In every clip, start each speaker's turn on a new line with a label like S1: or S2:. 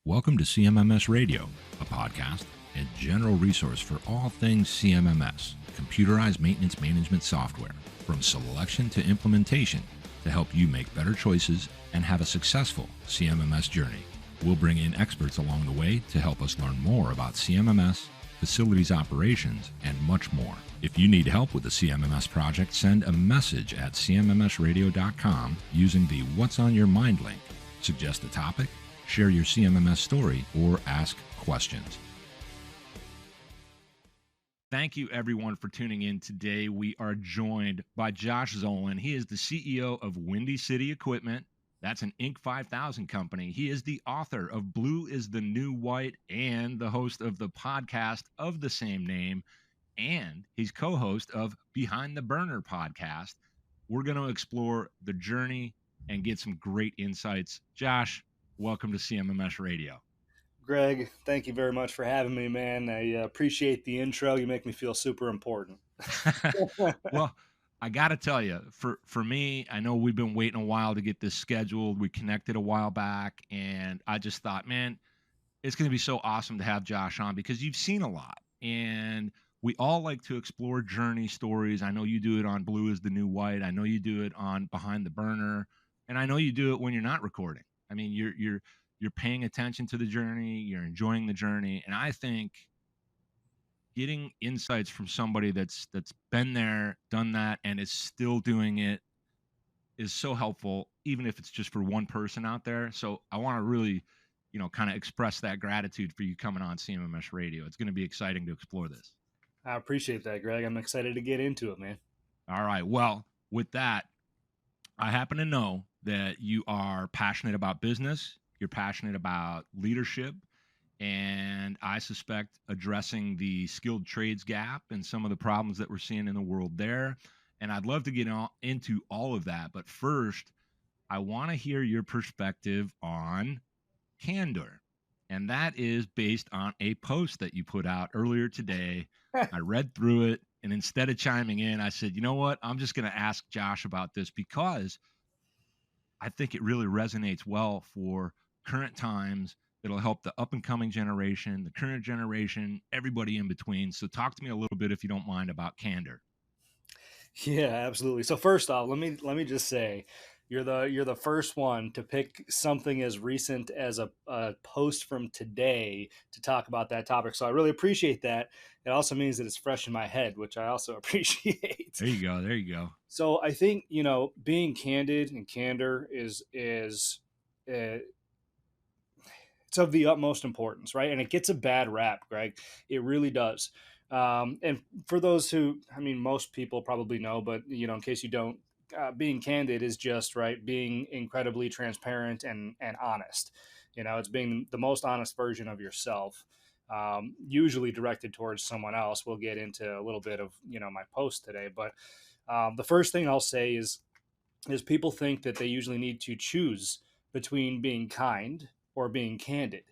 S1: Welcome to CMMS Radio, a podcast and general resource for all things CMMS, computerized maintenance management software, from selection to implementation to help you make better choices and have a successful CMMS journey. We'll bring in experts along the way to help us learn more about CMMS, facilities operations, and much more. If you need help with the CMMS project, send a message at cmmsradio.com using the What's on Your Mind link. Suggest a topic, share your CMMS story, or ask questions. Thank you, everyone, for tuning in today. We are joined by Josh Zolin. He is the CEO of Windy City Equipment. That's an Inc. 5000 company. He is the author of Blue is the New White and the host of the podcast of the same name. And he's co-host of Behind the Burner podcast. We're going to explore the journey and get some great insights. Josh, welcome to CMMS Radio.
S2: Greg, thank you very much for having me, man. I appreciate the intro. You make me feel super important.
S1: Well, I got to tell you, for me, I know we've been waiting a while to get this scheduled. We connected a while back, and I just thought, man, it's going to be so awesome to have Josh on because you've seen a lot, and we all like to explore journey stories. I know you do it on Blue is the New White. I know you do it on Behind the Burner, and I know you do it when you're not recording. I mean, you're paying attention to the journey, you're enjoying the journey, and I think getting insights from somebody that's been there, done that, and is still doing it is so helpful, even if it's just for one person out there. So I want to really, kind of express that gratitude for you coming on CMMS Radio. It's going to be exciting to explore this.
S2: I appreciate that, Greg. I'm excited to get into it, man.
S1: All right. Well, with that, I happen to know that you are passionate about business, you're passionate about leadership, and I suspect addressing the skilled trades gap and some of the problems that we're seeing in the world there. And I'd love to get into all of that. But first, I want to hear your perspective on Candor. And that is based on a post that you put out earlier today. I read through it, and instead of chiming in, I said, you know what? I'm just going to ask Josh about this because I think it really resonates well for current times. It'll help the up-and-coming generation, the current generation, everybody in between. So talk to me a little bit, if you don't mind, about Candor.
S2: Yeah, absolutely. So first off, let me just say, you're the first one to pick something as recent as a post from today to talk about that topic. So I really appreciate that. It also means that it's fresh in my head, which I also appreciate.
S1: There you go. There you go.
S2: So I think, being candid and candor is it's of the utmost importance, right? And it gets a bad rap, Greg. It really does. And for those who, most people probably know, but in case you don't, being candid is just right, being incredibly transparent and honest. It's being the most honest version of yourself. Usually directed towards someone else. We'll get into a little bit of my post today, but the first thing I'll say is people think that they usually need to choose between being kind or being candid,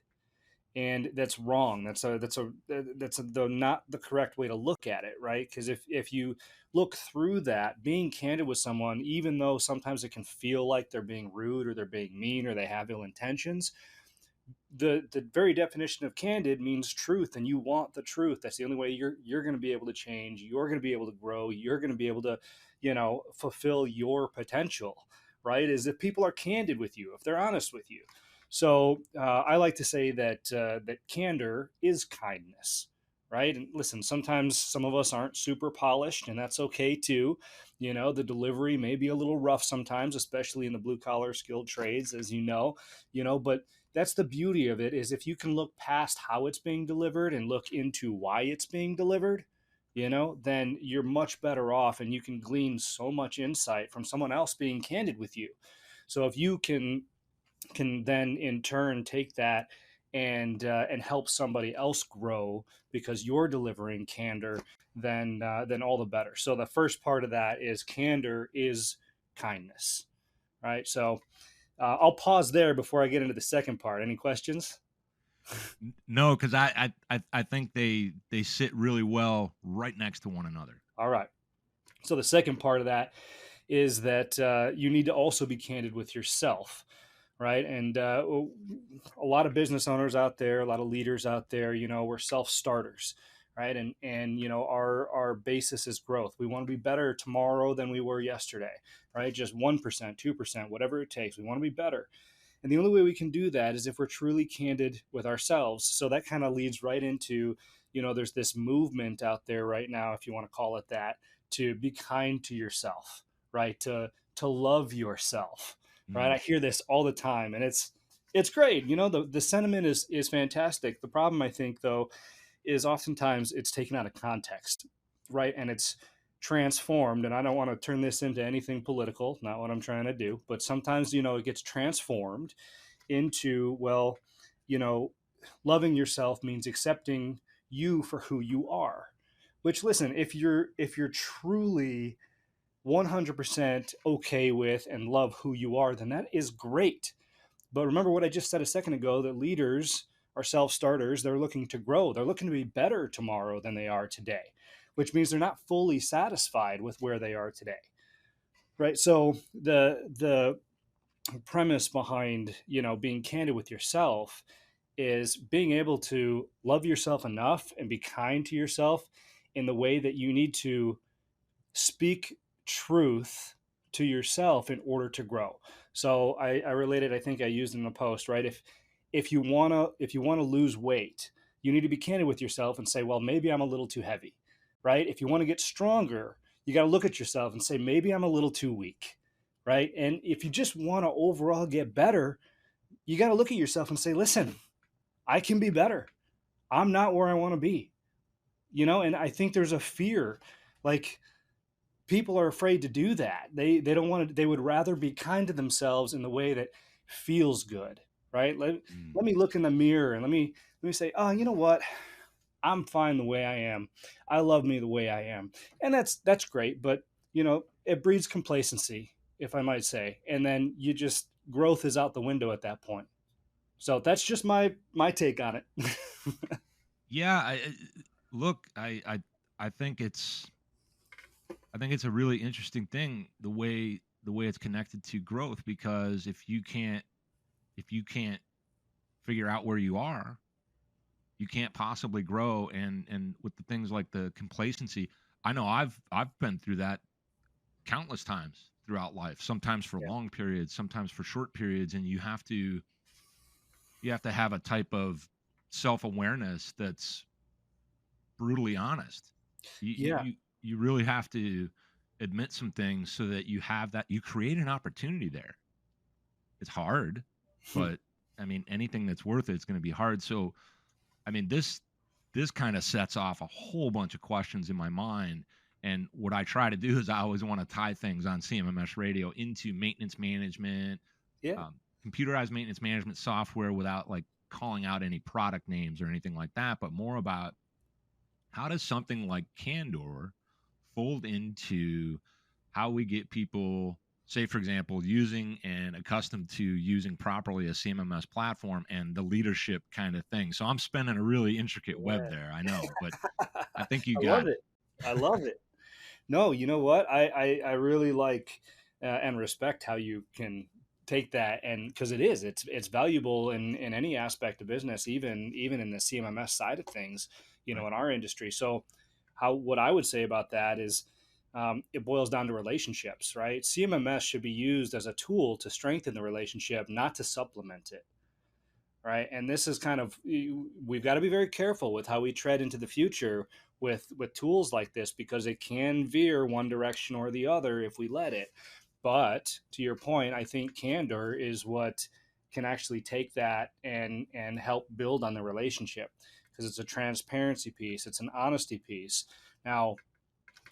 S2: and that's wrong. That's not the correct way to look at it, right? Because if you look through that, being candid with someone, even though sometimes it can feel like they're being rude or they're being mean or they have ill intentions, the very definition of candid means truth, and you want the truth. That's the only way you're going to be able to change. You're going to be able to grow. You're going to be able to fulfill your potential, right? Is if people are candid with you, if they're honest with you. So I like to say that that candor is kindness, right? And listen, sometimes some of us aren't super polished, and that's okay too. The delivery may be a little rough sometimes, especially in the blue collar skilled trades, as but that's the beauty of it, is if you can look past how it's being delivered and look into why it's being delivered, then you're much better off, and you can glean so much insight from someone else being candid with you. So if you can then in turn take that and help somebody else grow because you're delivering candor, then all the better. So the first part of that is candor is kindness, right? So I'll pause there before I get into the second part. Any questions?
S1: No, because I think they sit really well right next to one another.
S2: All right. So the second part of that is that you need to also be candid with yourself. right? And a lot of business owners out there, a lot of leaders out there, we're self starters, right? And our basis is growth. We want to be better tomorrow than we were yesterday, right? Just 1%, 2%, whatever it takes. We want to be better. And the only way we can do that is if we're truly candid with ourselves. So that kind of leads right into, there's this movement out there right now, if you want to call it that, to be kind to yourself, right? To love yourself, right?
S1: Mm.
S2: I hear this all the time, and it's great. The sentiment is fantastic. The problem, I think, though, is oftentimes it's taken out of context, right? And it's transformed. And I don't want to turn this into anything political, not what I'm trying to do, but sometimes, it gets transformed into, well, you know, loving yourself means accepting you for who you are. Which, listen, if you're truly 100% okay with and love who you are, then that is great. But remember what I just said a second ago, that leaders are self starters. They're looking to grow, they're looking to be better tomorrow than they are today, which means they're not fully satisfied with where they are today. Right. So the premise behind, being candid with yourself is being able to love yourself enough and be kind to yourself in the way that you need to speak truth to yourself in order to grow. So I related, I think I used in the post, right? If you wanna lose weight, you need to be candid with yourself and say, well, maybe I'm a little too heavy, right? If you want to get stronger, you got to look at yourself and say, maybe I'm a little too weak, right? And if you just want to overall get better, you got to look at yourself and say, listen, I can be better. I'm not where I want to be, and I think there's a fear, like, people are afraid to do that. They don't want to. They would rather be kind to themselves in the way that feels good, right?
S1: Mm.
S2: Let me look in the mirror and let me say, oh, you know what? I'm fine the way I am. I love me the way I am, and that's great. But it breeds complacency, if I might say, and then you just growth is out the window at that point. So that's just my take on it.
S1: Yeah, look, I think it's a really interesting thing, the way it's connected to growth, because if you can't figure out where you are, you can't possibly grow. And with the things like the complacency, I know I've been through that countless times throughout life, sometimes for
S2: Yeah.
S1: long periods, sometimes for short periods, and you have to have a type of self-awareness that's brutally honest. You you
S2: Yeah.
S1: you you really have to admit some things so that you create an opportunity there. It's hard, but I mean anything that's worth it's going to be hard. So I mean this kind of sets off a whole bunch of questions in my mind. And what I try to do is I always want to tie things on CMMS radio into maintenance management,
S2: Yeah.
S1: um, computerized maintenance management software, without like calling out any product names or anything like that, but more about how does something like Candor fold into how we get people, say, for example, using and accustomed to using properly a CMMS platform and the leadership kind of thing? So I'm spinning a really intricate web
S2: Yeah.
S1: there, I know, but I think you
S2: I
S1: got
S2: love
S1: it.
S2: it. I love it. No, you know what? I really like and respect how you can take that, and because it's valuable in any aspect of business, even in the CMMS side of things,
S1: Right.
S2: in our industry. So, what I would say about that is, it boils down to relationships, right? CMMS should be used as a tool to strengthen the relationship, not to supplement it, right? And this is kind of, we've got to be very careful with how we tread into the future with tools like this, because it can veer one direction or the other if we let it. But to your point, I think Candor is what can actually take that and help build on the relationship, because it's a transparency piece, it's an honesty piece. Now,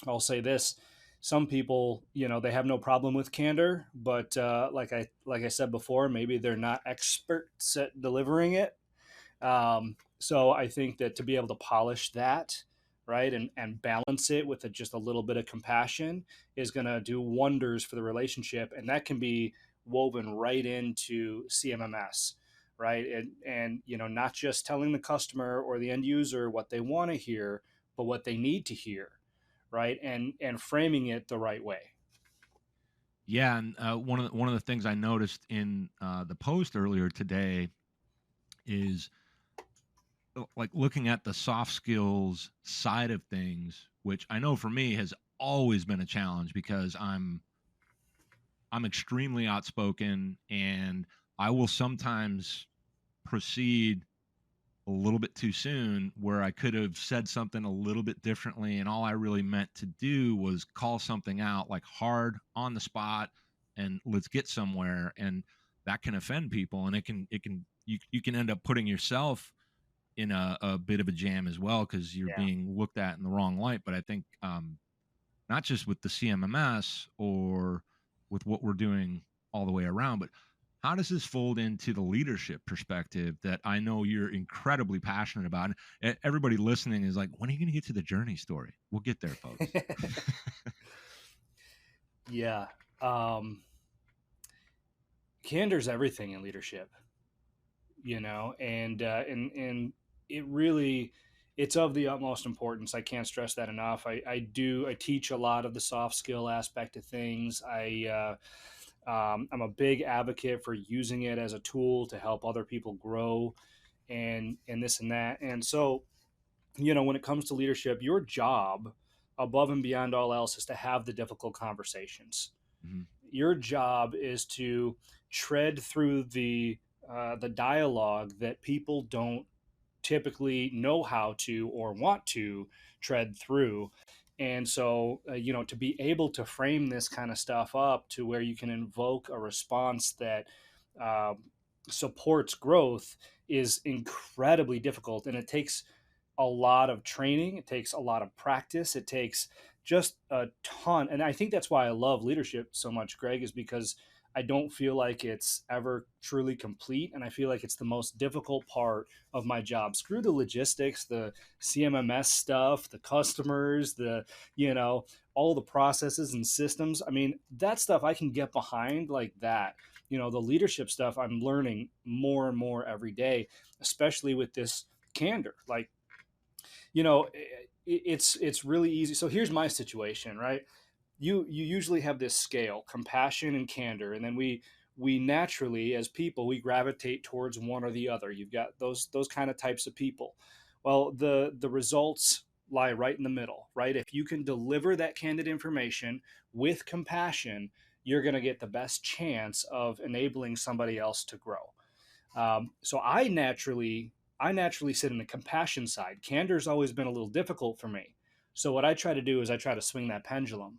S2: I'll say this: some people, they have no problem with candor, but like I said before, maybe they're not experts at delivering it. So I think that to be able to polish that, right, and balance it with just a little bit of compassion is going to do wonders for the relationship, and that can be woven right into CMMS, right, and not just telling the customer or the end user what they want to hear, but what they need to hear, right, and framing it the right way.
S1: Yeah, and one of the things I noticed in the post earlier today is like looking at the soft skills side of things, which I know for me has always been a challenge because I'm extremely outspoken, and I will sometimes proceed a little bit too soon where I could have said something a little bit differently, and all I really meant to do was call something out like hard on the spot and let's get somewhere. And that can offend people, and you can end up putting yourself in a bit of a jam as well because you're
S2: Yeah.
S1: being looked at in the wrong light. But I think not just with the CMMS or with what we're doing all the way around, but how does this fold into the leadership perspective that I know you're incredibly passionate about? And everybody listening is like, when are you going to get to the journey story? We'll get there, folks.
S2: Yeah. Um, Candor's everything in leadership, and it really, it's of the utmost importance. I can't stress that enough. I teach a lot of the soft skill aspect of things. I'm a big advocate for using it as a tool to help other people grow, and this and that. And so, when it comes to leadership, your job, above and beyond all else, is to have the difficult conversations.
S1: Mhm.
S2: Your job is to tread through the dialogue that people don't typically know how to or want to tread through. And so, to be able to frame this kind of stuff up to where you can invoke a response that uh, supports growth is incredibly difficult. And it takes a lot of training, it takes a lot of practice, it takes just a ton. And I think that's why I love leadership so much, Greg, is because I don't feel like it's ever truly complete. And I feel like it's the most difficult part of my job. Screw the logistics, the CMMS stuff, the customers, you know, all the processes and systems. I mean, that stuff I can get behind like that. The leadership stuff I'm learning more and more every day, especially with this candor. Like, it's really easy. So here's my situation, right? You usually have this scale, compassion and candor, and then we naturally, as people, we gravitate towards one or the other. You've got those kind of types of people. Well, the results lie right in the middle, right? If you can deliver that candid information with compassion, you're going to get the best chance of enabling somebody else to grow. So I naturally sit in the compassion side. Candor's always been a little difficult for me. So what I try to do is I try to swing that pendulum,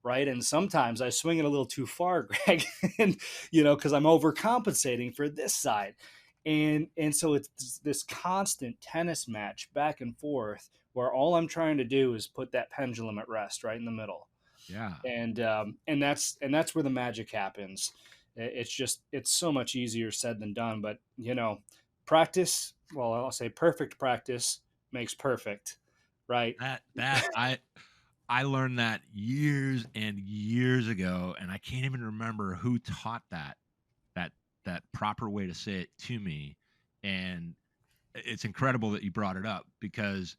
S2: right? And sometimes I swing it a little too far, Greg, and because I'm overcompensating for this side, and so it's this constant tennis match back and forth where all I'm trying to do is put that pendulum at rest, right in the middle,
S1: Yeah.
S2: and that's where the magic happens. It's so much easier said than done, but practice. Well, I'll say perfect practice makes perfect, right?
S1: I learned that years and years ago, and I can't even remember who taught that that proper way to say it to me. And it's incredible that you brought it up because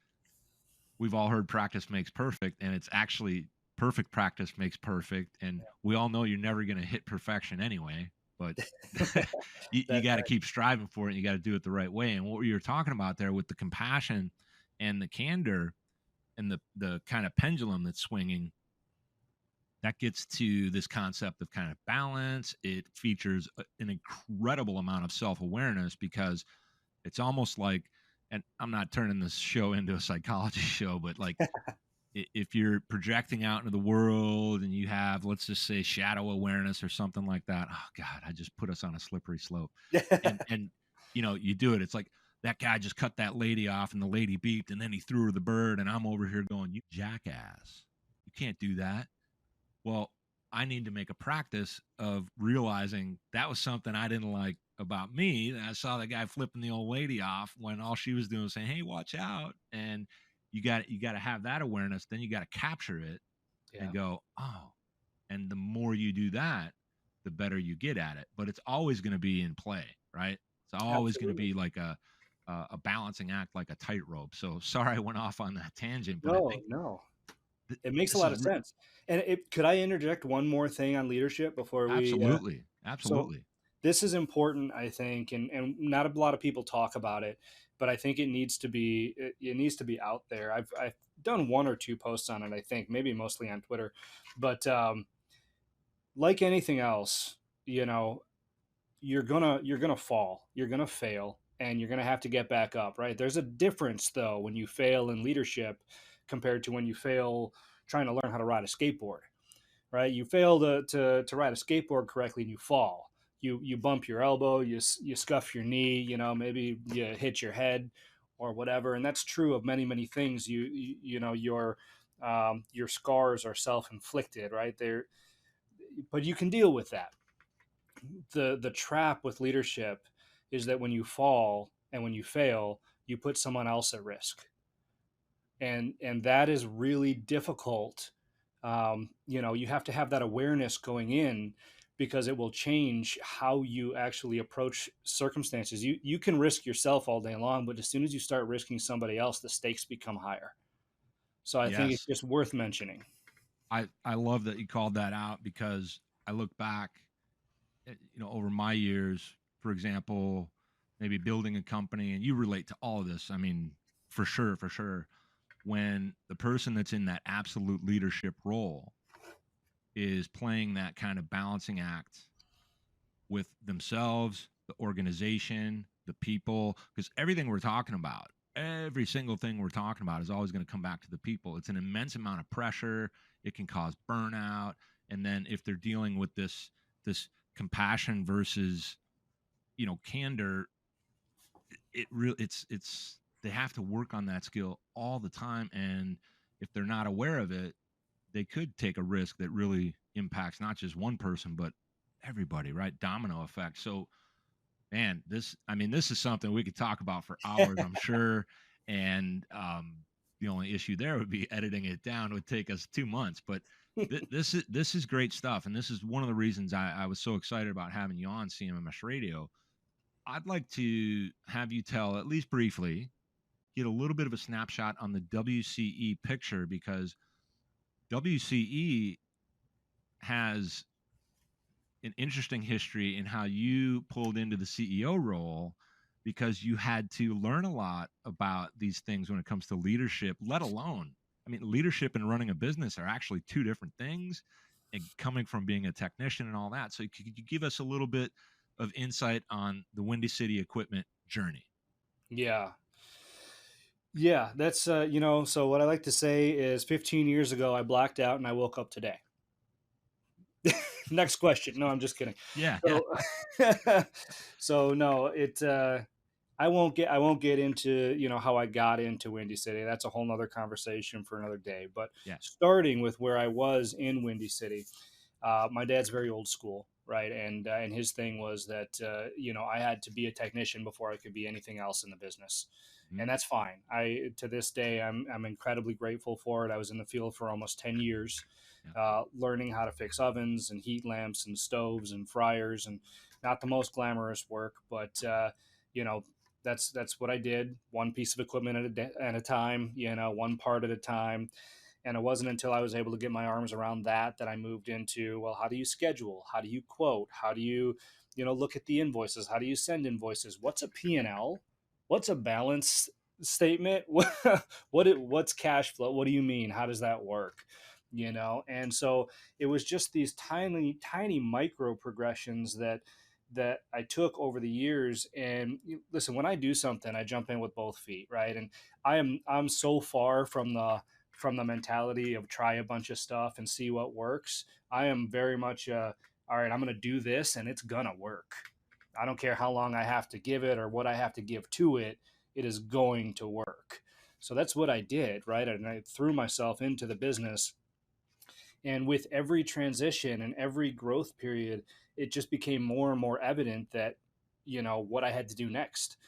S1: we've all heard practice makes perfect, and it's actually perfect practice makes perfect. And we all know you're never going to hit perfection anyway, but you
S2: That's
S1: got to
S2: right.
S1: keep striving for it. And you got to do it the right way. And what you're talking about there with the compassion and the candor and the kind of pendulum that's swinging, that gets to this concept of kind of balance. It features an incredible amount of self-awareness because it's almost like, and I'm not turning this show into a psychology show, but like if you're projecting out into the world and you have, let's just say, shadow awareness or something like that. Oh God, I just put us on a slippery slope. And you do it. It's like that guy just cut that lady off and the lady beeped and then he threw her the bird and I'm over here going, you jackass. You can't do that. Well, I need to make a practice of realizing that was something I didn't like about me. I saw the guy flipping the old lady off when all she was doing was saying, "Hey, watch out!" And you got to have that awareness. Then you got to capture it
S2: Yeah,
S1: and go, "Oh!" And the more you do that, the better you get at it. But it's always going to be in play, right? It's always going to
S2: absolutely.
S1: be like a balancing act, like a tightrope. So sorry I went off on that tangent, but I
S2: No,
S1: think
S2: no. It makes a
S1: This
S2: lot
S1: is
S2: of sense. And could I interject one more thing on leadership before we?
S1: absolutely,
S2: So
S1: absolutely.
S2: this is important, I think, and not a lot of people talk about it, but I think it needs to be out there. I've done one or two posts on it. I think maybe mostly on Twitter, but like anything else, you know, you're gonna fall, you're gonna fail, and you're gonna have to get back up. Right? There's a difference though when you fail in leadership compared to when you fail trying to learn how to ride a skateboard. Right? You fail to ride a skateboard correctly and you fall. You bump your elbow, you scuff your knee, maybe you hit your head or whatever, and that's true of many things. Your scars are self-inflicted, right? There, but you can deal with that. The trap with leadership is that when you fall and when you fail, you put someone else at risk, and that is really difficult. You have to have that awareness going in, because it will change how you actually approach circumstances. You can risk yourself all day long, but as soon as you start risking somebody else, the stakes become higher. So I think it's
S1: Yes,
S2: just worth mentioning.
S1: I love that you called that out, because I look back, over my years, for example, maybe building a company, and you relate to all of this. I mean, for sure. When the person that's in that absolute leadership role is playing that kind of balancing act with themselves, the organization, the people, because everything we're talking about, every single thing we're talking about is always going to come back to the people. It's an immense amount of pressure. It can cause burnout. And then if they're dealing with this compassion versus, candor, it's they have to work on that skill all the time. And if they're not aware of it, they could take a risk that really impacts not just one person, but everybody, right? Domino effect. So, man, this is something we could talk about for hours, I'm sure. And the only issue there would be editing it down. It would take us 2 months. But this is great stuff, and this is one of the reasons I was so excited about having you on CMMS Radio. I'd like to have you tell, at least briefly, get a little bit of a snapshot on the WCE picture, because WCE has an interesting history in how you pulled into the CEO role, because you had to learn a lot about these things when it comes to leadership, let alone, I mean, leadership and running a business are actually two different things, and coming from being a technician and all that. So could you give us a little bit of insight on the Windy City equipment journey?
S2: Yeah. Yeah, that's so what I like to say is 15 years ago I blacked out and I woke up today. Next question. No, I'm just kidding.
S1: Yeah, yeah,
S2: So so no, I won't get into how I got into Windy City. That's a whole nother conversation for another day. But
S1: yeah.
S2: starting with where I was in Windy City, my dad's very old school, right? And his thing was that I had to be a technician before I could be anything else in the business,
S1: Mhm.
S2: and that's fine. I To this day I'm incredibly grateful for it. I was in the field for almost 10 years,
S1: Yeah.
S2: learning how to fix ovens and heat lamps and stoves and fryers, and not the most glamorous work, but you know that's what I did. One piece of equipment at a time, one part at a time. And it wasn't until I was able to get my arms around that I moved into, well, how do you schedule? How do you quote? How do you, look at the invoices? How do you send invoices? What's a P&L? What's a balance statement? What's cash flow? What do you mean? How does that work? And so it was just these tiny, tiny micro progressions that I took over the years. And listen, when I do something, I jump in with both feet, right? And I'm so far from the mentality of try a bunch of stuff and see what works. I am very much all right, I'm going to do this and it's going to work. I don't care how long I have to give it or what I have to give to it. It is going to work. So that's what I did, right? And I threw myself into the business. And with every transition and every growth period, it just became more and more evident that, what I had to do next.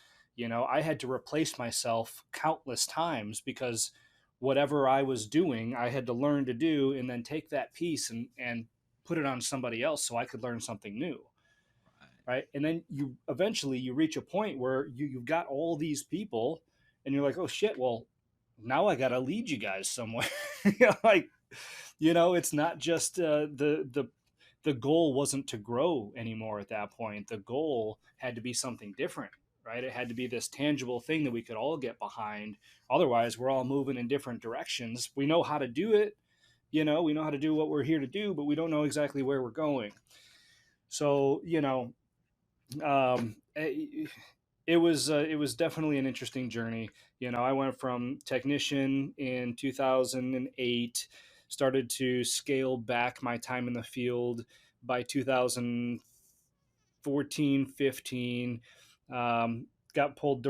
S2: I had to replace myself countless times, because whatever I was doing, I had to learn to do and then take that piece and put it on somebody else so I could learn something new.
S1: Right.
S2: Right. And then you eventually you reach a point where you've got all these people and you're like, oh shit, well, now I got to lead you guys somewhere. Like, it's not just the goal wasn't to grow anymore at that point. The goal had to be something different, right? It had to be this tangible thing that we could all get behind. Otherwise, we're all moving in different directions. We know how to do it, we know how to do what we're here to do, but we don't know exactly where we're going. So, it was definitely an interesting journey. I went from technician in 2008, started to scale back my time in the field by 2014, 15. Got pulled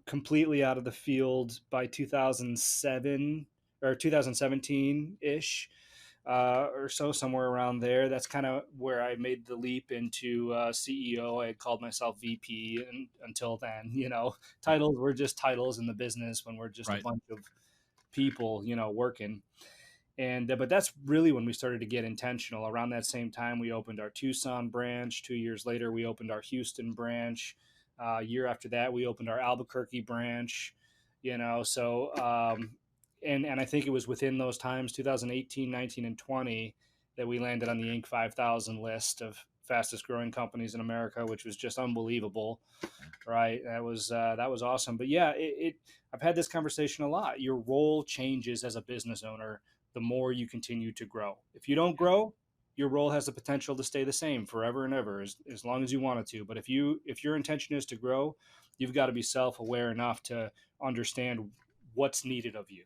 S2: completely out of the field by 2007 or 2017 ish, or so, somewhere around there. That's kind of where I made the leap into CEO. I had called myself VP, and until then,
S1: Yeah.
S2: titles were just titles in the business when we're just a
S1: Right.
S2: bunch of people, working. And but that's really when we started to get intentional. Around that same time, we opened our Tucson branch. 2 years later, we opened our Houston branch. A year after that, we opened our Albuquerque branch. So and I think it was within those times, 2018, 19, and 20, that we landed on the Inc. 5000 list of fastest growing companies in America, which was just unbelievable,
S1: Yeah.
S2: right? That was awesome. But yeah, I've had this conversation a lot. Your role changes as a business owner the more you continue to grow. If you don't
S1: Yeah.
S2: grow, your role has the potential to stay the same forever and ever, as long as you want it to. But if your intention is to grow, you've got to be self-aware enough to understand what's needed of you.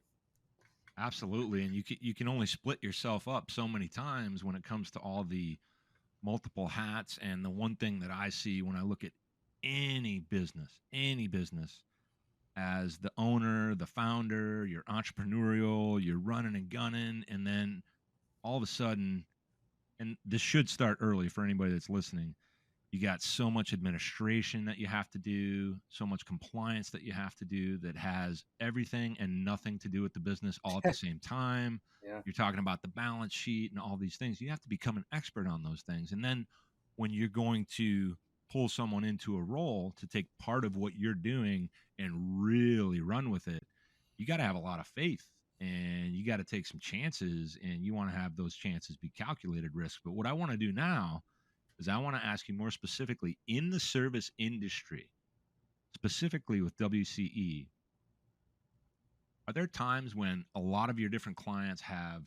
S1: Absolutely. And you can only split yourself up so many times when it comes to all the multiple hats. And the one thing that I see when I look at any business, as the owner, the founder, you're entrepreneurial, you're running and gunning, and then all of a sudden, and this should start early for anybody that's listening, you got so much administration that you have to do, so much compliance that you have to do that has everything and nothing to do with the business all at the same time.
S2: Yeah.
S1: You're talking about the balance sheet and all these things. You have to become an expert on those things. And then when you're going to pull someone into a role to take part of what you're doing and really run with it, you got to have a lot of faith and you got to take some chances, and you want to have those chances be calculated risks. But what I want to do now is I want to ask you more specifically in the service industry, specifically with WCE, are there times when a lot of your different clients have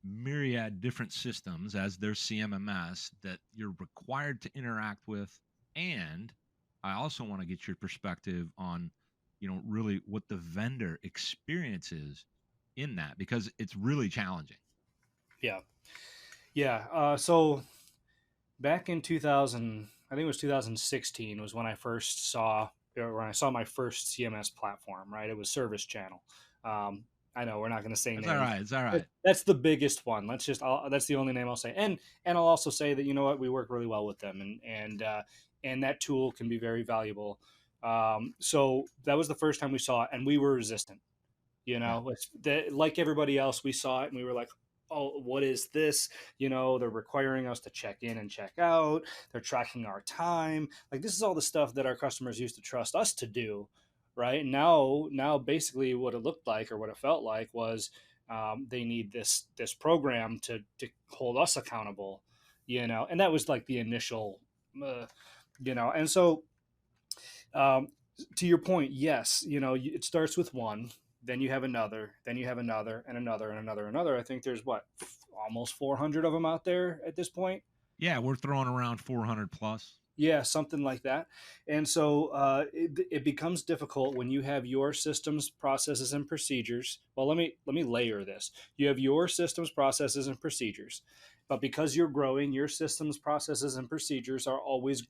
S1: myriad different systems as their CMMS that you're required to interact with? And I also want to get your perspective on, really what the vendor experience is in that, because it's really challenging.
S2: Yeah. Yeah. So back in 2000, I think it was 2016, was when I first saw, or when I saw my first CMS platform, right? It was Service Channel. Um, I know we're not going to say
S1: It's all
S2: names.
S1: right. It's all right.
S2: That's the biggest one. That's the only name I'll say. And I'll also say that, we work really well with them, and that tool can be very valuable. So that was the first time we saw it, and we were resistant.
S1: Yeah.
S2: Like everybody else, we saw it and we were like, oh, what is this? They're requiring us to check in and check out. They're tracking our time. Like, this is all the stuff that our customers used to trust us to do, right? Now basically what it looked like, or what it felt like, was they need this program to hold us accountable, and that was like the initial, and so, um, to your point, yes, it starts with one, then you have another, then you have another, and another, and another, and another. I think there's what, almost 400 of them out there at this point.
S1: Yeah. We're throwing around 400 plus.
S2: Yeah, something like that. And so it becomes difficult when you have your systems, processes, and procedures. Well, let me layer this. You have your systems, processes, and procedures, but because you're growing, your systems, processes, and procedures are always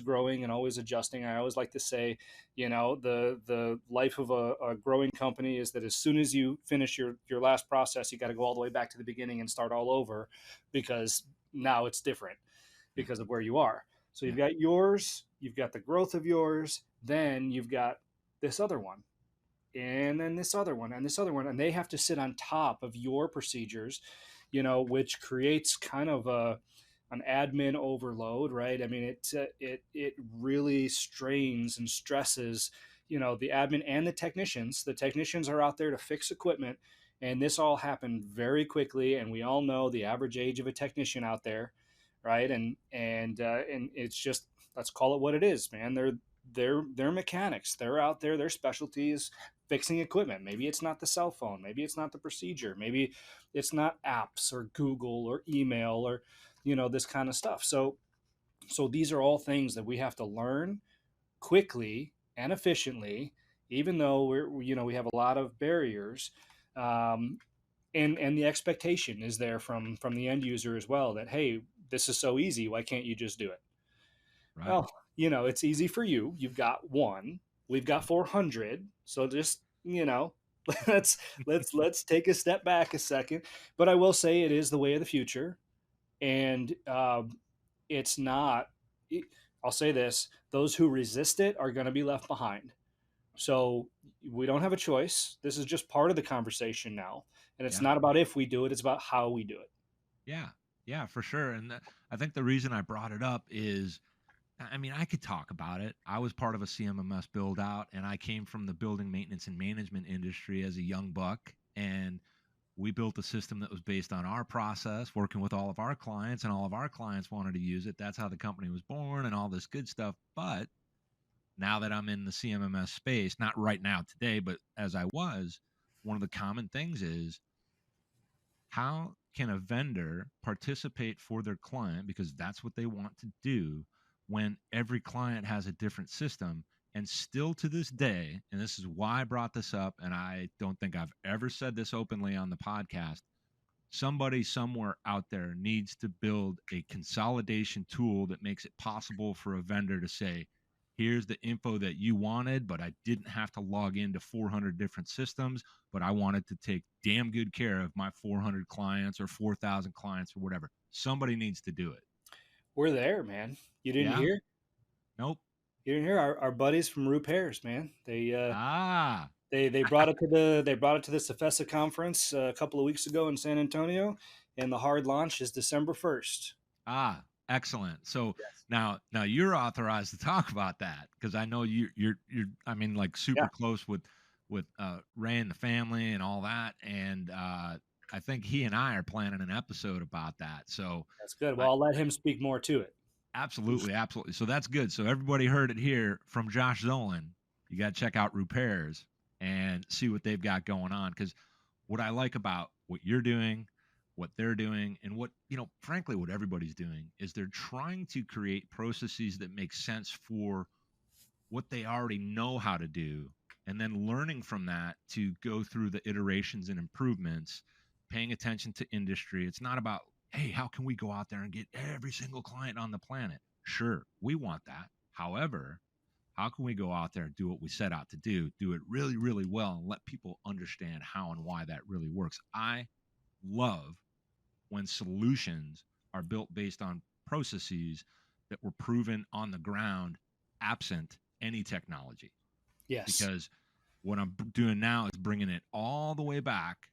S2: growing and always adjusting. I always like to say, the life of a growing company is that as soon as you finish your last process, you got to go all the way back to the beginning and start all over, because now it's different
S1: Yeah.
S2: because of where you are. So you've
S1: Yeah.
S2: got yours, you've got the growth of yours, then you've got this other one, and then this other one, and this other one, and they have to sit on top of your procedures, which creates kind of an admin overload, right? I mean, it really strains and stresses, the admin and the technicians are out there to fix equipment, and this all happened very quickly, and we all know the average age of a technician out there, right? And it's just, let's call it what it is, man. They're mechanics. They're out there. Their specialty is fixing equipment. Maybe it's not the cell phone. Maybe it's not the procedure. Maybe it's not apps or Google or email or this kind of stuff. So these are all things that we have to learn quickly and efficiently, even though we have a lot of barriers. Um, and the expectation is there from the end user as well, that, hey, this is so easy, why can't you just do it?
S1: Right.
S2: Well, it's easy for you. You've got one, we've got 400. So just, let's let's take a step back a second. But I will say it is the way of the future. And it's not, I'll say this, those who resist it are going to be left behind. So we don't have a choice. This is just part of the conversation now. And it's
S1: Yeah.
S2: not about if we do it, it's about how we do it.
S1: Yeah. Yeah, for sure. And I think the reason I brought it up is, I mean, I could talk about it. I was part of a CMMS build out, and I came from the building maintenance and management industry as a young buck. And we built a system that was based on our process, working with all of our clients, and all of our clients wanted to use it. That's how the company was born and all this good stuff. But now that I'm in the CMMS space, not right now today, but as I was, one of the common things is, how can a vendor participate for their client, because that's what they want to do, when every client has a different system? And still to this day, and this is why I brought this up, and I don't think I've ever said this openly on the podcast, somebody somewhere out there needs to build a consolidation tool that makes it possible for a vendor to say, here's the info that you wanted, but I didn't have to log into 400 different systems, but I wanted to take damn good care of my 400 clients or 4,000 clients or whatever. Somebody needs to do it.
S2: We're there, man. You didn't
S1: Yeah.
S2: hear?
S1: Nope.
S2: You didn't hear our buddies from Repairs, man.
S1: Ah.
S2: They brought it to this FESA conference a couple of weeks ago in San Antonio, and the hard launch is December 1st.
S1: Ah, excellent. So
S2: Yes.
S1: now you're authorized to talk about that, because I know you're I mean, like, super
S2: Yeah,
S1: close with Ray and the family and all that, and I think he and I are planning an episode about that. So
S2: that's good.
S1: I
S2: Well, I'll let him speak more to it.
S1: absolutely, absolutely. So that's good. So everybody heard it here from Josh Zolin. You got to check out Repairs and see what they've got going on, because what I like about what you're doing, what they're doing, and what, frankly, what everybody's doing, is they're trying to create processes that make sense for what they already know how to do, and then learning from that to go through the iterations and improvements, paying attention to industry. It's not about, hey, how can we go out there and get every single client on the planet? Sure, we want that. However, how can we go out there and do what we set out to do it really, really well, and let people understand how and why that really works? I love when solutions are built based on processes that were proven on the ground, absent any technology.
S2: Yes.
S1: Because what I'm doing now is bringing it all the way back.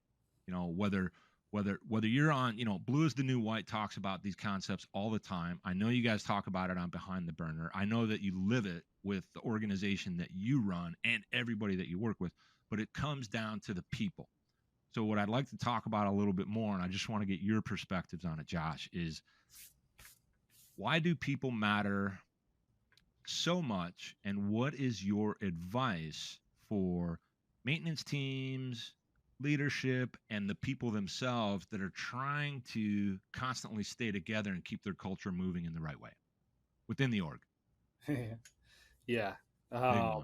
S1: Whether you're on, Blue is the New White talks about these concepts all the time. I know you guys talk about it on Behind the Burner. I know that you live it with the organization that you run and everybody that you work with, but it comes down to the people. So what I'd like to talk about a little bit more, and I just want to get your perspectives on it, Josh, is, why do people matter so much, and what is your advice for maintenance teams, leadership, and the people themselves that are trying to constantly stay together and keep their culture moving in the right way within the org?
S2: Yeah.
S1: Big
S2: Uh,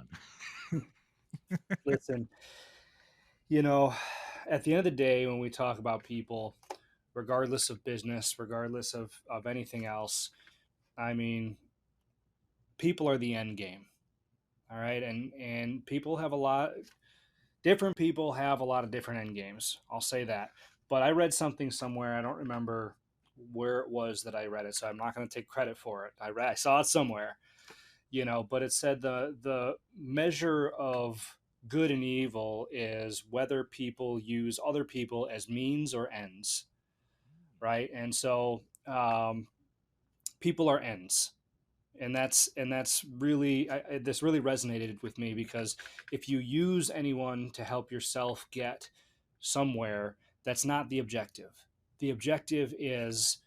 S1: one.
S2: Listen, you know, at the end of the day, when we talk about people, regardless of business, regardless of anything else, I mean, people are the end game. All right. And people have a lot, different people have a lot of different end games. I'll say that. But I read something somewhere. I don't remember where it was that I read it, so I'm not going to take credit for it. I saw it somewhere, but it said the measure of good and evil is whether people use other people as means or ends, right? And so people are ends, And that's really this really resonated with me, because if you use anyone to help yourself get somewhere, that's not the objective. The objective is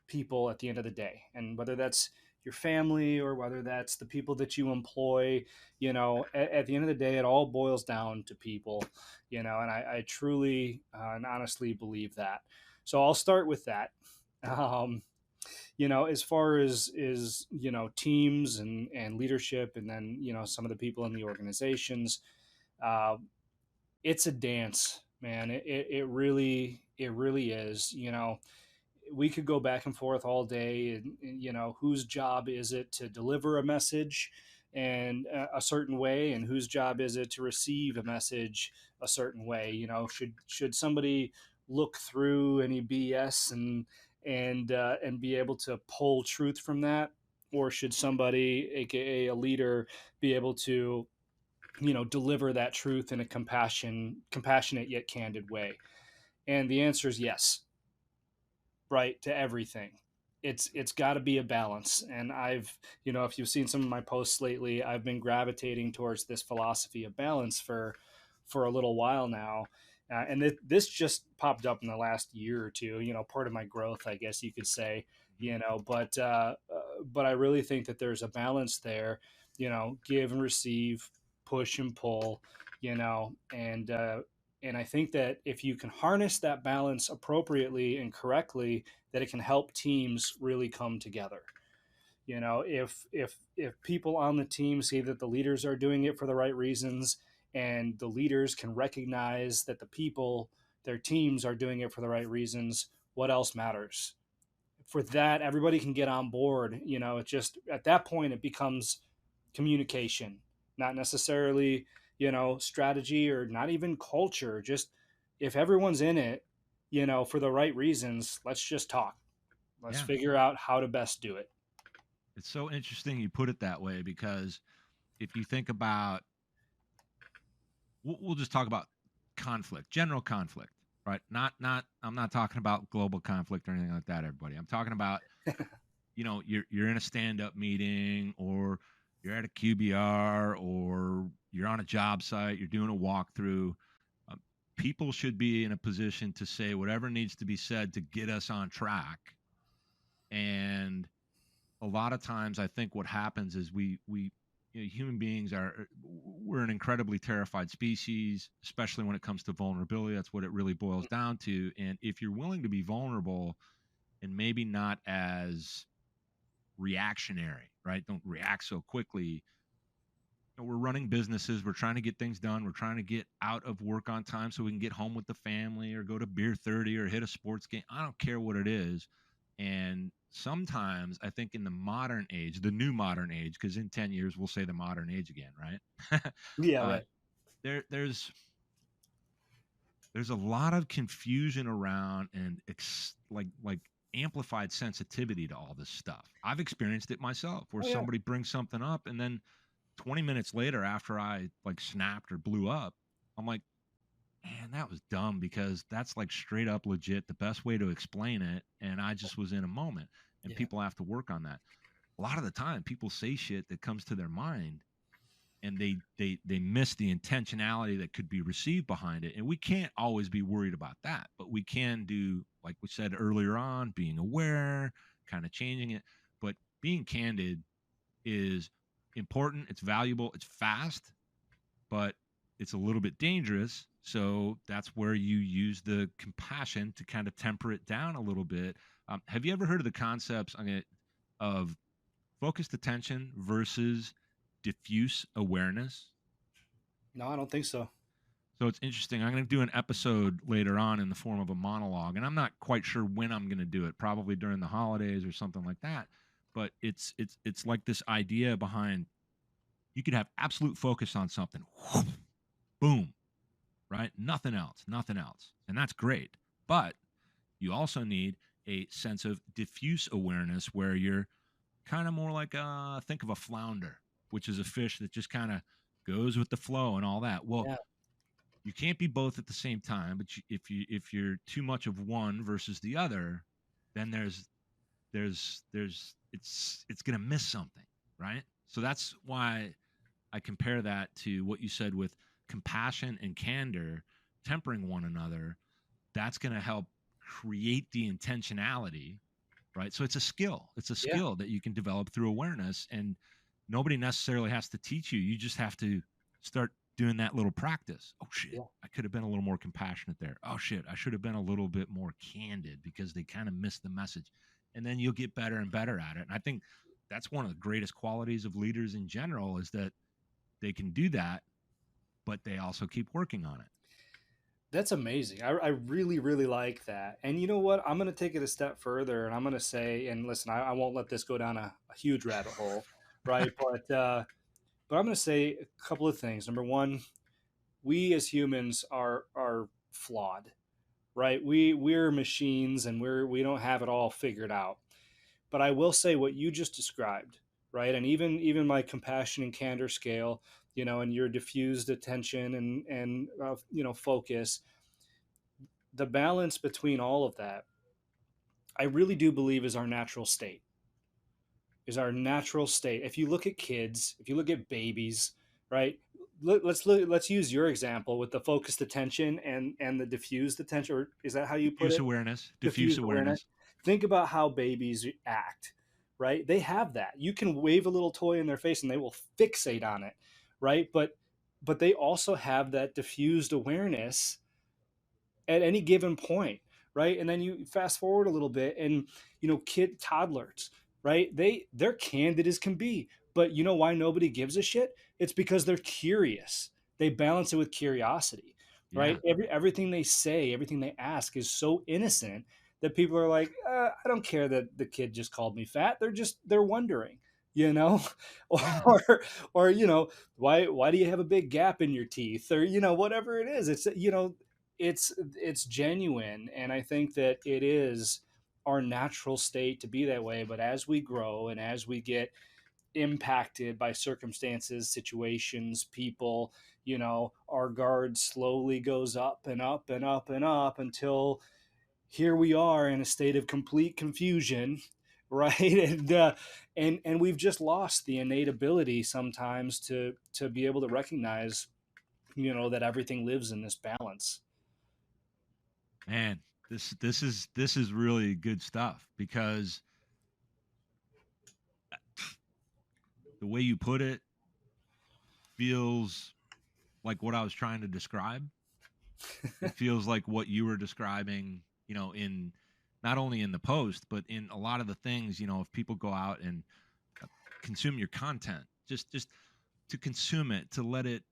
S2: people at the end of the day, and whether that's your family or whether that's the people that you employ, at the end of the day, it all boils down to people. And I truly and honestly believe that. So I'll start with that. um, as far as is teams and leadership, and then some of the people in the organizations, uh, it's a dance, man. It really is. We could go back and forth all day, and whose job is it to deliver a message and a certain way, and whose job is it to receive a message a certain way. Should somebody look through any BS and be able to pull truth from that, or should somebody, aka a leader, be able to deliver that truth in a compassionate yet candid way? And the answer is yes, right, to everything. It's got to be a balance. And if you've seen some of my posts lately, I've been gravitating towards this philosophy of balance for a little while now. And this just popped up in the last year or two, part of my growth, I guess you could say. But I really think that there's a balance there, give and receive, push and pull, and I think that if you can harness that balance appropriately and correctly, that it can help teams really come together. If people on the team see that the leaders are doing it for the right reasons, and the leaders can recognize that the people, their teams, are doing it for the right reasons, what else matters? For that, everybody can get on board. It just, at that point, it becomes communication, not necessarily strategy, or not even culture. Just, if everyone's in it for the right reasons, let's just talk. Let's
S1: Yeah.
S2: figure out how to best do it.
S1: It's so interesting you put it that way, because if you think about, we'll just talk about conflict, general conflict, right? I'm not talking about global conflict or anything like that, everybody. I'm talking about, you're in a stand-up meeting, or you're at a QBR, or you're on a job site, you're doing a walkthrough. um, People should be in a position to say whatever needs to be said to get us on track. And a lot of times I think what happens is we human beings we're an incredibly terrified species, especially when it comes to vulnerability. That's what it really boils down to. And if you're willing to be vulnerable, and maybe not as reactionary, right? Don't react so quickly. We're running businesses, we're trying to get things done, we're trying to get out of work on time so we can get home with the family, or go to beer 30, or hit a sports game. I don't care what it is. And sometimes I think in the modern age, the new modern age, because in 10 years we'll say the modern age again, right?
S2: Yeah,
S1: uh,
S2: right.
S1: there's a lot of confusion around, and like amplified sensitivity to all this stuff. I've experienced it myself, where
S2: Oh yeah.
S1: somebody brings something up, and then 20 minutes later, after I like snapped or blew up, I'm like, man, that was dumb, because that's like straight up legit the best way to explain it. And I just was in a moment, and
S2: Yeah.
S1: people have to work on that. A lot of the time, people say shit that comes to their mind, and they miss the intentionality that could be received behind it. And we can't always be worried about that, but we can do, like we said earlier on, being aware, kind of changing it. But being candid is important, it's valuable, it's fast, but it's a little bit dangerous. So that's where you use the compassion to kind of temper it down a little bit. Have you ever heard of the concepts of focused attention versus diffuse awareness?
S2: No, I don't think so.
S1: So it's interesting. I'm going to do an episode later on in the form of a monologue, and I'm not quite sure when I'm going to do it. Probably during the holidays or something like that. But it's like this idea behind, you could have absolute focus on something, boom, right? Nothing else, nothing else. And that's great. But you also need a sense of diffuse awareness, where you're kind of more like, think of a flounder, which is a fish that just kind of goes with the flow and all that. Well,
S2: Yeah.
S1: you can't be both at the same time, but if you're too much of one versus the other, then there's it's going to miss something. right? So that's why I compare that to what you said with compassion and candor, tempering one another. That's going to help create the intentionality, right? So it's a skill. It's a
S2: Yeah.
S1: skill that you can develop through awareness, and nobody necessarily has to teach you. You just have to start doing that little practice. Oh shit,
S2: Yeah.
S1: I could have been a little more compassionate there. Oh shit, I should have been a little bit more candid because they kind of missed the message. And then you'll get better and better at it. And I think that's one of the greatest qualities of leaders in general is that they can do that, but they also keep working on it.
S2: That's amazing. I really, really like that. And you know what? I'm going to take it a step further and I'm going to say, and listen, I won't let this go down a huge rabbit hole, right? But I'm going to say a couple of things. Number one, we as humans are flawed, right? We're machines and we don't have it all figured out. But I will say what you just described, right? And even my compassion and candor scale, and your diffused attention and focus, the balance between all of that, I really do believe is our natural state. Is our natural state. If you look at kids, if you look at babies, right? Let's use your example with the focused attention and the diffused attention, or is that how you put
S1: Diffuse
S2: it?
S1: awareness, diffuse
S2: Diffused awareness.
S1: awareness.
S2: Think about how babies act, right? They have that. You can wave a little toy in their face and they will fixate on it, right? But they also have that diffused awareness at any given point, right? And then you fast forward a little bit and toddlers, right? They're candid as can be. But you know why nobody gives a shit? It's because they're curious. They balance it with curiosity,
S1: Yeah.
S2: right? Everything they say, everything they ask is so innocent that people are like, I don't care that the kid just called me fat. They're wondering, you know,
S1: Yeah.
S2: or why do you have a big gap in your teeth, or whatever it is. It's genuine, and I think that it is our natural state to be that way. But as we grow and as we get impacted by circumstances, situations, people, our guard slowly goes up and up and up and up until here we are in a state of complete confusion, right? And we've just lost the innate ability sometimes to be able to recognize, that everything lives in this balance.
S1: Man, this is really good stuff because the way you put it feels like what I was trying to describe. It feels like what you were describing, in not only in the post, but in a lot of the things, if people go out and uh, consume your content, just to consume it, to let it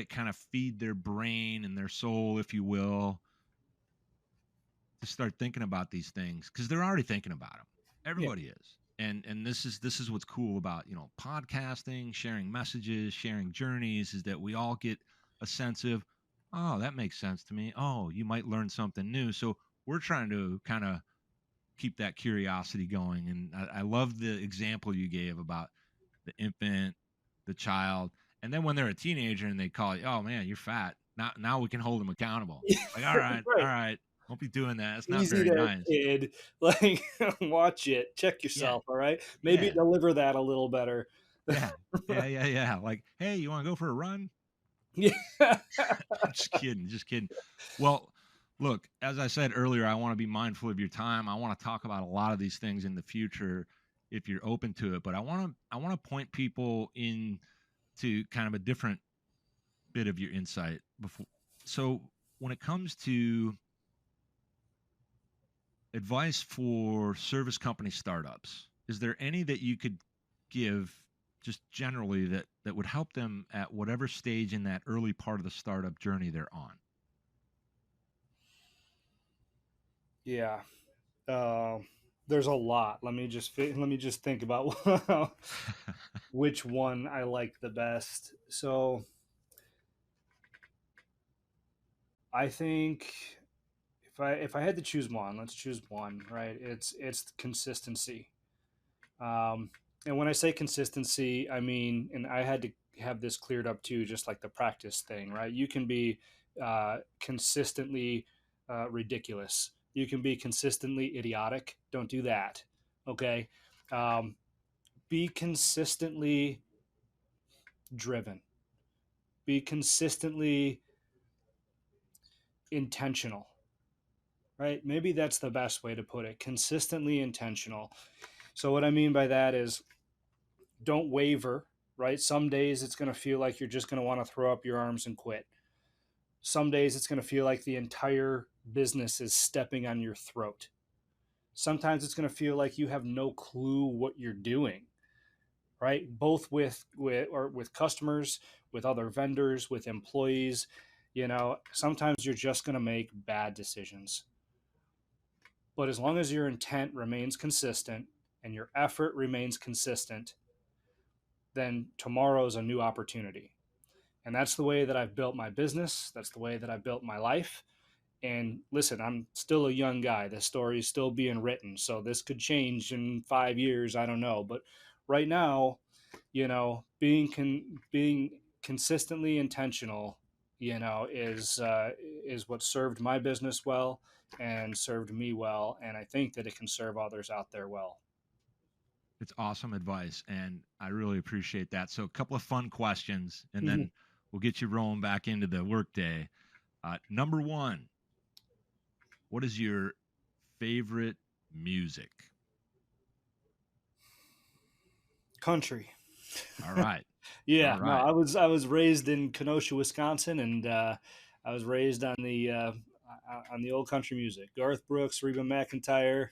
S1: kind of feed their brain and their soul, if you will, to start thinking about these things because they're already thinking about them.
S2: Yeah.
S1: Everybody is. And this is what's cool about podcasting, sharing messages, sharing journeys, is that we all get a sense of, oh, that makes sense to me. Oh, you might learn something new. So we're trying to kind of keep that curiosity going. And I love the example you gave about the infant, the child, and then when they're a teenager and they call you, oh man, you're fat. Now we can hold them accountable. Like, all
S2: Right.
S1: right, don't be doing that. It's not
S2: Easy
S1: very
S2: there,
S1: nice.
S2: kid. Like, watch it. Check
S1: Yeah,
S2: yourself. All right. Maybe
S1: yeah,
S2: deliver that a little better.
S1: yeah, yeah. Like, hey, you want to go for a run?
S2: Yeah.
S1: I'm just kidding, just kidding. Well, look, as I said earlier, I want to be mindful of your time. I want to talk about a lot of these things in the future if you're open to it. But I want to point people in to kind of a different bit of your insight before. So when it comes to advice for service company startups, is there any that you could give just generally that would help them at whatever stage in that early part of the startup journey they're on?
S2: Yeah. Uh, there's a lot. Let me just think about which one I like the best. So I think if I had to choose one, let's choose one. Right? It's consistency. Um, and when I say consistency, I mean, and I had to have this cleared up too, just like the practice thing, right? You can be consistently ridiculous. You can be consistently idiotic. Don't do that. Okay. Um, be consistently driven, be consistently intentional, right? Maybe that's the best way to put it. Consistently intentional. So, what I mean by that is don't waver, right? Some days it's going to feel like you're just going to want to throw up your arms and quit. Some days it's going to feel like the entire business is stepping on your throat. Sometimes it's going to feel like you have no clue what you're doing, right? Both with customers, with other vendors, with employees. Sometimes you're just going to make bad decisions. But as long as your intent remains consistent and your effort remains consistent, then tomorrow's a new opportunity. And that's the way that I've built my business. That's the way that I've built my life. And listen, I'm still a young guy. The story is still being written. So this could change in 5 years. I don't know. But right now, being consistently intentional, is what served my business well and served me well. And I think that it can serve others out there well.
S1: It's awesome advice, and I really appreciate that. So, a couple of fun questions, and
S2: Mhm.
S1: then we'll get you rolling back into the workday. Number one, what is your favorite music?
S2: Country.
S1: All right. All
S2: Yeah, no,
S1: right.
S2: I was raised in Kenosha, Wisconsin, and I was raised on the old country music. Garth Brooks, Reba McEntire,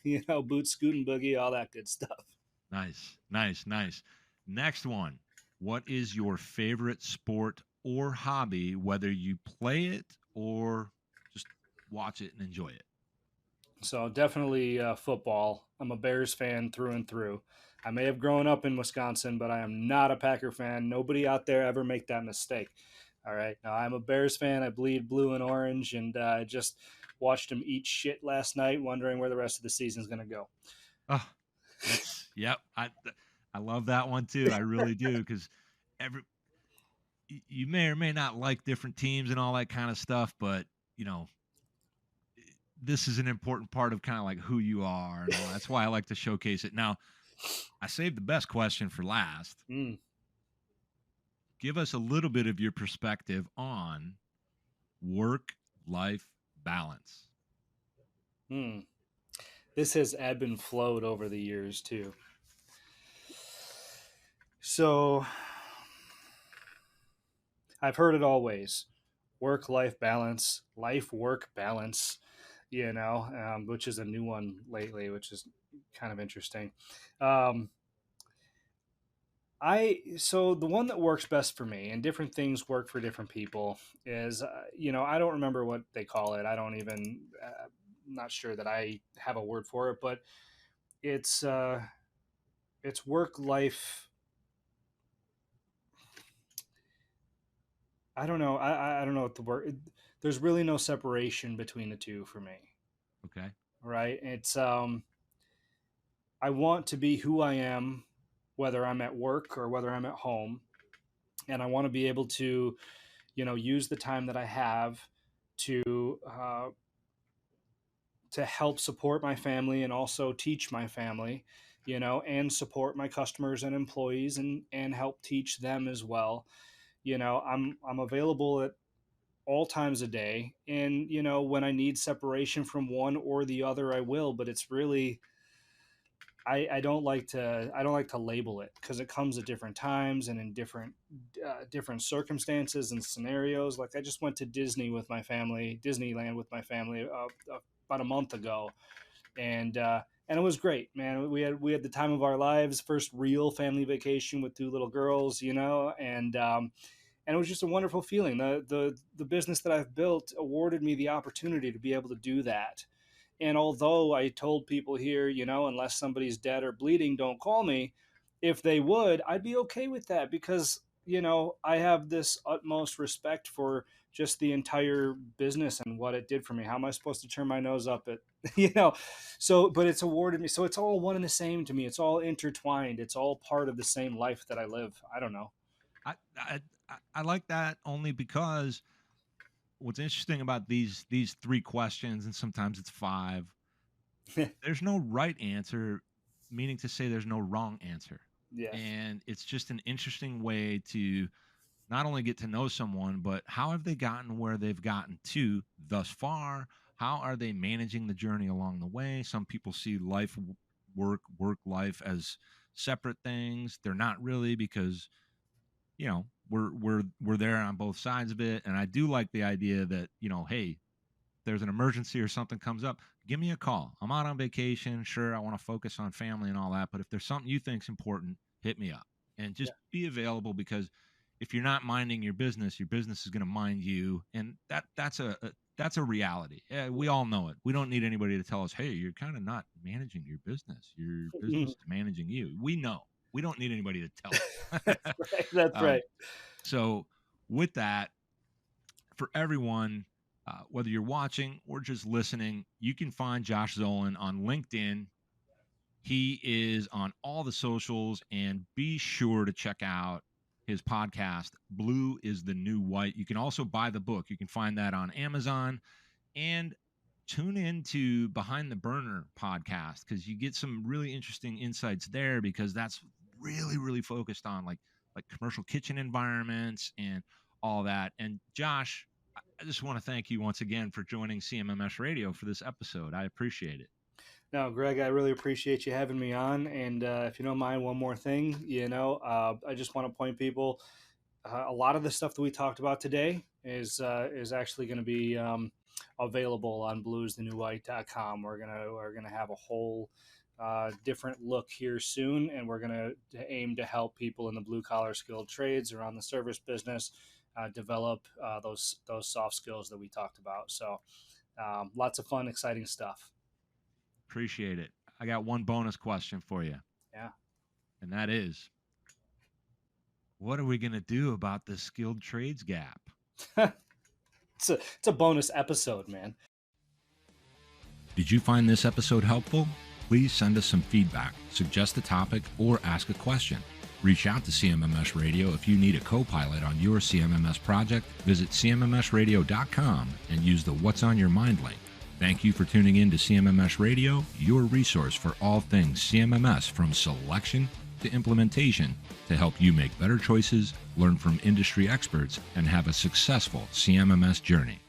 S2: Boots, Scoot and Boogie, all that good stuff.
S1: Nice. Nice. Nice. Next one. What is your favorite sport or hobby, whether you play it or just watch it and enjoy it?
S2: So definitely football. I'm a Bears fan through and through. I may have grown up in Wisconsin, but I am not a Packer fan. Nobody out there ever make that mistake. All right, now I'm a Bears fan. I bleed blue and orange, and I just watched them eat shit last night, wondering where the rest of the season is going to go.
S1: Oh, that's yep. I love that one too. I really do because every you may or may not like different teams and all that kind of stuff, but you know this is an important part of kind of like who you are and all. That's why I like to showcase it. Now, I saved the best question for last.
S2: Mm.
S1: Give us a little bit of your perspective on work-life balance.
S2: Mm. This has ebbed and flowed over the years too. So I've heard it always: work life balance, life work balance, which is a new one lately, which is kind of interesting. Um, so the one that works best for me, and different things work for different people, is I don't remember what they call it. I don't even not sure that I have a word for it, but it's uh, it's work life. I don't know. I don't know what the word. There's really no separation between the two for me,
S1: Okay.
S2: right? I want to be who I am, whether I'm at work or whether I'm at home, and I want to be able to, use the time that I have to to help support my family and also teach my family, and support my customers and employees and help teach them as well. I'm available at all times a day, and when I need separation from one or the other, I will. But it's really, I don't like to label it because it comes at different times and in different circumstances and scenarios. Like I just went to Disneyland with my family about a month ago, and it was great, man. We had the time of our lives, first real family vacation with two little girls, and it was just a wonderful feeling. The business that I've built awarded me the opportunity to be able to do that. And although I told people here, unless somebody's dead or bleeding, don't call me, if they would, I'd be okay with that because, I have this utmost respect for just the entire business and what it did for me. How am I supposed to turn my nose up at, you know? So, but it's awarded me. So it's all one and the same to me. It's all intertwined. It's all part of the same life that I live. I don't know.
S1: I like that only because what's interesting about these three questions, and sometimes it's five, there's no right answer, meaning to say there's no wrong answer.
S2: Yeah.
S1: And it's just an interesting way to not only get to know someone, but how have they gotten where they've gotten to thus far? How are they managing the journey along the way? Some people see life, work, life as separate things. They're not really, because we're there on both sides of it. And I do like the idea that, hey, there's an emergency or something comes up, give me a call. I'm out on vacation. Sure, I want to focus on family and all that, but if there's something you think's important, hit me up and just be available, because if you're not minding your business is going to mind you, and that's a reality. We all know it. We don't need anybody to tell us, hey, you're kind of not managing your business. Your business is managing you. We know. We don't need anybody to tell us.
S2: That's right. That's right.
S1: So with that, for everyone, whether you're watching or just listening, you can find Josh Zolin on LinkedIn. He is on all the socials, and be sure to check out his podcast, Blue is the New White. You can also buy the book. You can find that on Amazon, and tune into Behind the Burner podcast, because you get some really interesting insights there, because that's really, really focused on like commercial kitchen environments and all that. And Josh, I just want to thank you once again for joining CMMS Radio for this episode. I appreciate it.
S2: No, Greg, I really appreciate you having me on. And if you don't mind, one more thing, I just want to point people. A lot of the stuff that we talked about today is actually going to be available on bluesthenewwhite.com. We're gonna have a whole different look here soon, and we're gonna aim to help people in the blue collar skilled trades around the service business develop those soft skills that we talked about. So lots of fun, exciting stuff.
S1: Appreciate it. I got one bonus question for you.
S2: Yeah.
S1: And that is, what are we going to do about the skilled trades gap?
S2: It's a bonus episode, man.
S1: Did you find this episode helpful? Please send us some feedback, suggest a topic, or ask a question. Reach out to CMMS Radio if you need a co-pilot on your CMMS project. Visit cmmsradio.com and use the What's on Your Mind link. Thank you for tuning in to CMMS Radio, your resource for all things CMMS, from selection to implementation, to help you make better choices, learn from industry experts, and have a successful CMMS journey.